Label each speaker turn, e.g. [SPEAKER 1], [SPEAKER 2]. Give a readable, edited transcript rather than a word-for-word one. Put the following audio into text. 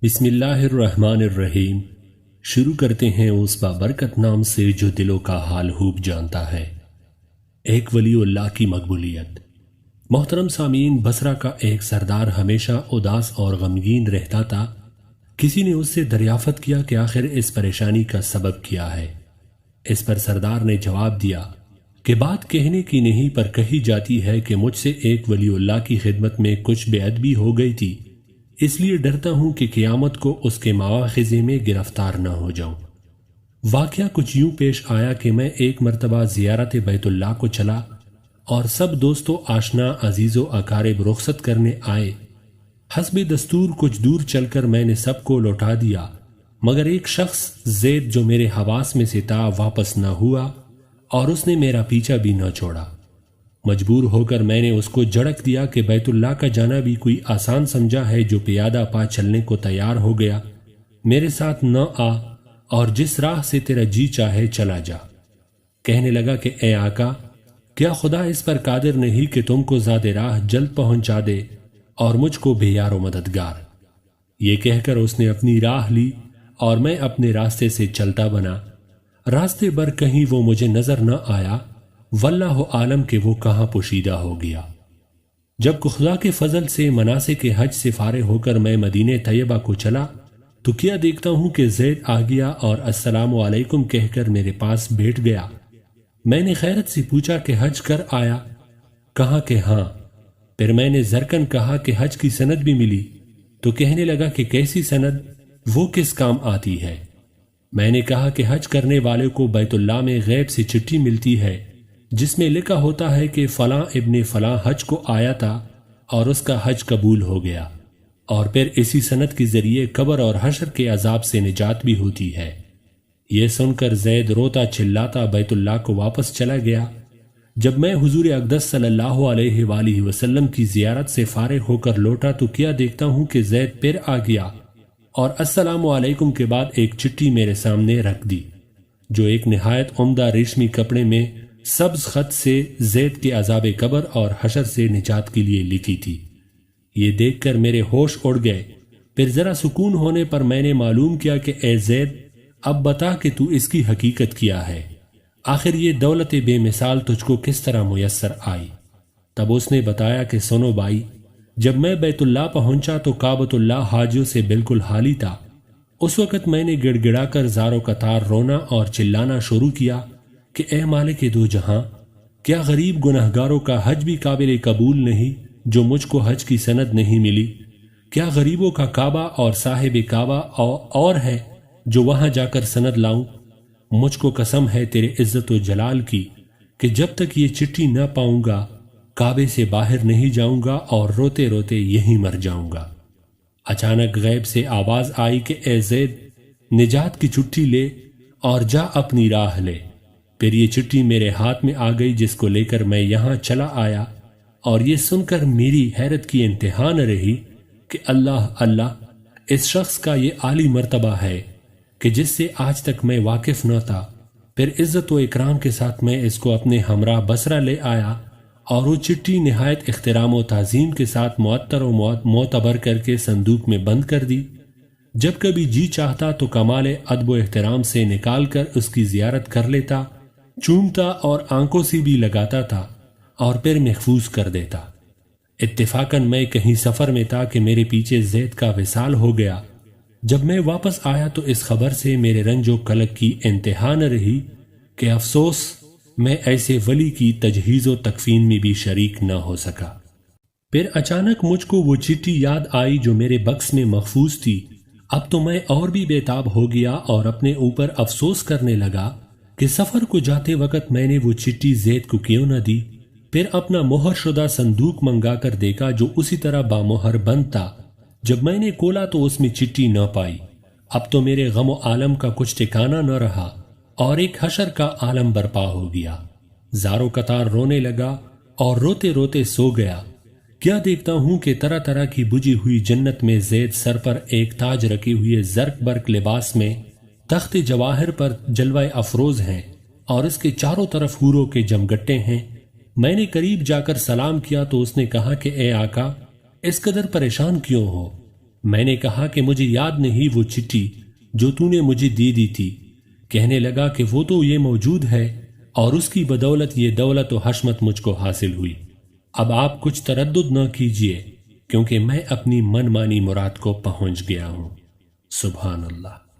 [SPEAKER 1] بسم اللہ الرحمن الرحیم۔ شروع کرتے ہیں اس بابرکت نام سے جو دلوں کا حال خوب جانتا ہے۔ ایک ولی اللہ کی مقبولیت۔ محترم سامعین، بصرہ کا ایک سردار ہمیشہ اداس اور غمگین رہتا تھا۔ کسی نے اس سے دریافت کیا کہ آخر اس پریشانی کا سبب کیا ہے۔ اس پر سردار نے جواب دیا کہ بات کہنے کی نہیں پر کہی جاتی ہے کہ مجھ سے ایک ولی اللہ کی خدمت میں کچھ بے ادبی ہو گئی تھی، اس لیے ڈرتا ہوں کہ قیامت کو اس کے مواخذے میں گرفتار نہ ہو جاؤں۔ واقعہ کچھ یوں پیش آیا کہ میں ایک مرتبہ زیارت بیت اللہ کو چلا اور سب دوستوں آشنا عزیز و اقارب رخصت کرنے آئے۔ حسب دستور کچھ دور چل کر میں نے سب کو لوٹا دیا، مگر ایک شخص زید جو میرے حواس میں سے تھا واپس نہ ہوا اور اس نے میرا پیچھا بھی نہ چھوڑا۔ مجبور ہو کر میں نے اس کو جھڑک دیا کہ بیت اللہ کا جانا بھی کوئی آسان سمجھا ہے جو پیادہ پا چلنے کو تیار ہو گیا، میرے ساتھ نہ آ اور جس راہ سے تیرا جی چاہے چلا جا۔ کہنے لگا کہ اے آقا، کیا خدا اس پر قادر نہیں کہ تم کو ذات راہ جلد پہنچا دے اور مجھ کو بے یار و مددگار۔ یہ کہہ کر اس نے اپنی راہ لی اور میں اپنے راستے سے چلتا بنا۔ راستے بھر کہیں وہ مجھے نظر نہ آیا، واللہ عالم کہ وہ کہاں پوشیدہ ہو گیا۔ جب خدا کے فضل سے مناسک حج سے فارغ ہو کر میں مدینہ طیبہ کو چلا تو کیا دیکھتا ہوں کہ زید آ گیا اور السلام علیکم کہہ کر میرے پاس بیٹھ گیا۔ میں نے خیرت سے پوچھا کہ حج کر آیا؟ کہا کہ ہاں۔ پھر میں نے زرکن کہا کہ حج کی سند بھی ملی؟ تو کہنے لگا کہ کیسی سند، وہ کس کام آتی ہے؟ میں نے کہا کہ حج کرنے والے کو بیت اللہ میں غیب سے چٹھی ملتی ہے جس میں لکھا ہوتا ہے کہ فلاں ابن فلاں حج کو آیا تھا اور اس کا حج قبول ہو گیا، اور پھر اسی سند کے ذریعے قبر اور حشر کے عذاب سے نجات بھی ہوتی ہے۔ یہ سن کر زید روتا چلاتا بیت اللہ کو واپس چلا گیا۔ جب میں حضور اقدس صلی اللہ علیہ وآلہ وسلم کی زیارت سے فارغ ہو کر لوٹا تو کیا دیکھتا ہوں کہ زید پھر آ گیا اور السلام علیکم کے بعد ایک چٹھی میرے سامنے رکھ دی جو ایک نہایت عمدہ ریشمی کپڑے میں سبز خط سے زید کے عذاب قبر اور حشر سے نجات کے لیے لکھی تھی۔ یہ دیکھ کر میرے ہوش اڑ گئے۔ پھر ذرا سکون ہونے پر میں نے معلوم کیا کہ اے زید، اب بتا کہ تو اس کی حقیقت کیا ہے، آخر یہ دولت بے مثال تجھ کو کس طرح میسر آئی؟ تب اس نے بتایا کہ سنو بھائی، جب میں بیت اللہ پہنچا تو کعبۃ اللہ حاجیوں سے بالکل خالی تھا۔ اس وقت میں نے گڑ گڑا کر زار و قطار رونا اور چلانا شروع کیا کہ اے مالک دو جہاں، کیا غریب گناہگاروں کا حج بھی قابل قبول نہیں جو مجھ کو حج کی سند نہیں ملی؟ کیا غریبوں کا کعبہ اور صاحب کعبہ اور ہے جو وہاں جا کر سند لاؤں؟ مجھ کو قسم ہے تیرے عزت و جلال کی کہ جب تک یہ چٹھی نہ پاؤں گا کعبے سے باہر نہیں جاؤں گا اور روتے روتے یہیں مر جاؤں گا۔ اچانک غیب سے آواز آئی کہ اے زید، نجات کی چٹھی لے اور جا اپنی راہ لے۔ پھر یہ چٹھی میرے ہاتھ میں آ گئی جس کو لے کر میں یہاں چلا آیا، اور یہ سن کر میری حیرت کی انتہا نہ رہی کہ اللہ اللہ، اس شخص کا یہ عالی مرتبہ ہے کہ جس سے آج تک میں واقف نہ تھا۔ پھر عزت و اکرام کے ساتھ میں اس کو اپنے ہمراہ بصرہ لے آیا اور وہ چٹھی نہایت احترام و تعظیم کے ساتھ معطر و معتبر کر کے صندوق میں بند کر دی۔ جب کبھی جی چاہتا تو کمال ادب و احترام سے نکال کر اس کی زیارت کر لیتا، چومتا اور آنکھوں سے بھی لگاتا تھا اور پھر محفوظ کر دیتا۔ اتفاقاً میں کہیں سفر میں تھا کہ میرے پیچھے زید کا وصال ہو گیا۔ جب میں واپس آیا تو اس خبر سے میرے رنج و قلق کی انتہا نہ رہی کہ افسوس میں ایسے ولی کی تجہیز و تکفین میں بھی شریک نہ ہو سکا۔ پھر اچانک مجھ کو وہ چٹھی یاد آئی جو میرے بکس میں محفوظ تھی۔ اب تو میں اور بھی بےتاب ہو گیا اور اپنے اوپر افسوس کرنے لگا کہ سفر کو جاتے وقت میں نے وہ چٹھی زید کو کیوں نہ دی۔ پھر اپنا مہر شدہ صندوق منگا کر دیکھا جو اسی طرح بامہر بند تھا۔ جب میں نے کھولا تو اس میں چٹھی نہ پائی۔ اب تو میرے غم و عالم کا کچھ ٹھکانہ نہ رہا اور ایک حشر کا عالم برپا ہو گیا۔ زار و قطار رونے لگا اور روتے روتے سو گیا۔ کیا دیکھتا ہوں کہ طرح طرح کی بجھی ہوئی جنت میں زید سر پر ایک تاج رکھے ہوئے زرق برق لباس میں تخت جواہر پر جلوہ افروز ہیں اور اس کے چاروں طرف حوروں کے جمگٹے ہیں۔ میں نے قریب جا کر سلام کیا تو اس نے کہا کہ اے آقا، اس قدر پریشان کیوں ہو؟ میں نے کہا کہ مجھے یاد نہیں وہ چٹھی جو تو نے مجھے دی تھی۔ کہنے لگا کہ وہ تو یہ موجود ہے اور اس کی بدولت یہ دولت و حشمت مجھ کو حاصل ہوئی۔ اب آپ کچھ تردد نہ کیجئے کیونکہ میں اپنی من مانی مراد کو پہنچ گیا ہوں۔ سبحان اللہ۔